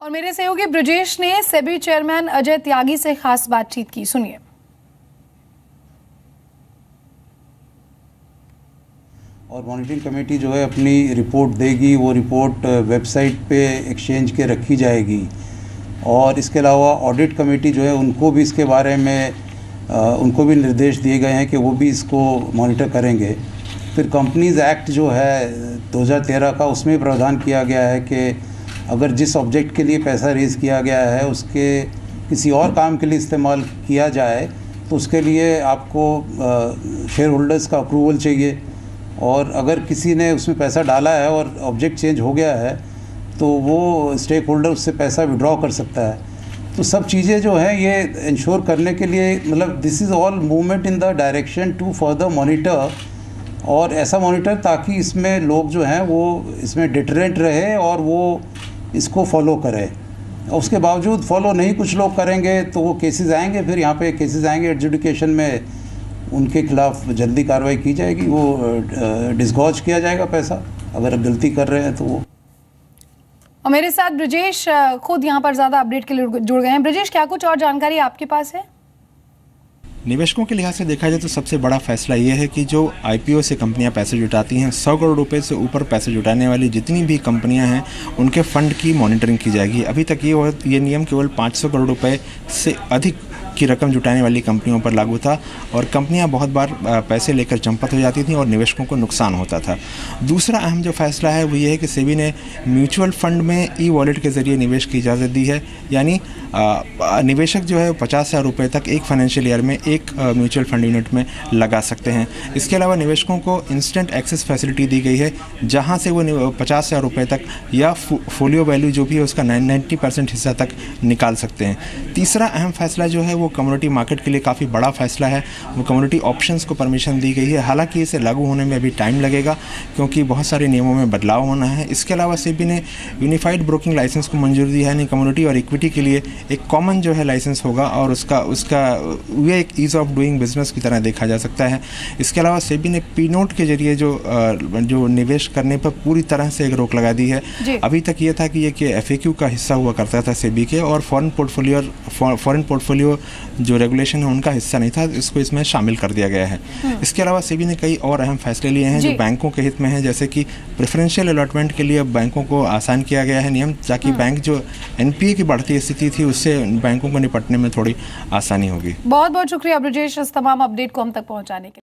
और मेरे सहयोगी ब्रजेश ने सेबी चेयरमैन अजय त्यागी से खास बातचीत की, सुनिए। और मॉनिटरिंग कमेटी जो है अपनी रिपोर्ट देगी, वो रिपोर्ट वेबसाइट पे एक्सचेंज के रखी जाएगी। और इसके अलावा ऑडिट कमेटी जो है उनको भी इसके बारे में उनको भी निर्देश दिए गए हैं कि वो भी इसको मॉनिटर करेंगे। फिर कंपनीज़ एक्ट जो है 2013 का, उसमें प्रावधान किया गया है कि अगर जिस ऑब्जेक्ट के लिए पैसा रेज़ किया गया है उसके किसी और काम के लिए इस्तेमाल किया जाए तो उसके लिए आपको शेयर होल्डर्स का अप्रूवल चाहिए। और अगर किसी ने उसमें पैसा डाला है और ऑब्जेक्ट चेंज हो गया है तो वो स्टेक होल्डर उससे पैसा विड्रॉ कर सकता है। तो सब चीज़ें जो हैं ये इंश्योर करने के लिए, मतलब this is all movement in the direction to further monitor, और ऐसा मॉनिटर ताकि इसमें लोग जो हैं वो इसमें डिटरेंट रहे और वो इसको फॉलो करें। उसके बावजूद फॉलो नहीं कुछ लोग करेंगे तो वो केसेस आएंगे, फिर यहाँ पे केसेस आएंगे एडजुडिकेशन में, उनके खिलाफ जल्दी कार्रवाई की जाएगी, वो डिस्गॉज किया जाएगा पैसा अगर गलती कर रहे हैं तो वो। और मेरे साथ ब्रजेश खुद यहाँ पर ज़्यादा अपडेट के लिए जुड़ गए हैं। ब्रजेश, क्या कुछ और जानकारी आपके पास है? निवेशकों के लिहाज से देखा जाए तो सबसे बड़ा फैसला ये है कि जो आईपीओ से कंपनियां पैसे जुटाती हैं, 100 करोड़ रुपए से ऊपर पैसे जुटाने वाली जितनी भी कंपनियां हैं उनके फंड की मॉनिटरिंग की जाएगी। अभी तक ये नियम केवल 500 करोड़ रुपए से अधिक की रकम जुटाने वाली कंपनियों पर लागू था और कंपनियां बहुत बार पैसे लेकर चंपत हो जाती थीं और निवेशकों को नुकसान होता था। दूसरा अहम जो फैसला है वो ये है कि सेबी ने म्यूचुअल फंड में ई वॉलेट के ज़रिए निवेश की इजाज़त दी है, यानी निवेशक जो है 50,000 रुपये तक एक फाइनेंशियल ईयर में एक म्यूचुअल फंड यूनिट में लगा सकते हैं। इसके अलावा निवेशकों को इंस्टेंट एक्सेस फैसिलिटी दी गई है, जहां से वो 50,000 रुपये तक या फोलियो वैल्यू जो भी है उसका 90% हिस्सा तक निकाल सकते हैं। तीसरा अहम फैसला जो है वो कमोडिटी मार्केट के लिए काफ़ी बड़ा फैसला है, वो कमोडिटी ऑप्शंस को परमिशन दी गई है। हालांकि इसे लागू होने में अभी टाइम लगेगा क्योंकि बहुत सारे नियमों में बदलाव होना है। इसके अलावा सेबी ने यूनिफाइड ब्रोकिंग लाइसेंस को मंजूरी दी है, यानी कमोडिटी और इक्विटी के लिए एक कॉमन जो है लाइसेंस होगा और उसका ये एक ईज़ ऑफ डूइंग बिजनेस की तरह देखा जा सकता है। इसके अलावा सेबी ने पी नोट के जरिए जो निवेश करने पर पूरी तरह से एक रोक लगा दी है। अभी तक ये था कि ये FAQ का हिस्सा हुआ करता था सेबी के, और फॉरेन पोर्टफोलियो जो रेगुलेशन है उनका हिस्सा नहीं था, इसको इसमें शामिल कर दिया गया है। इसके अलावा सेबी ने कई और अहम फैसले लिए हैं जो बैंकों के हित में हैं, जैसे कि प्रेफरेंशियल अलॉटमेंट के लिए अब बैंकों को आसान किया गया है नियम, ताकि बैंक जो NPA की बढ़ती स्थिति थी उससे बैंकों को निपटने में थोड़ी आसानी होगी। बहुत बहुत शुक्रिया ब्रजेश इस तमाम अपडेट को हम तक पहुंचाने के लिए।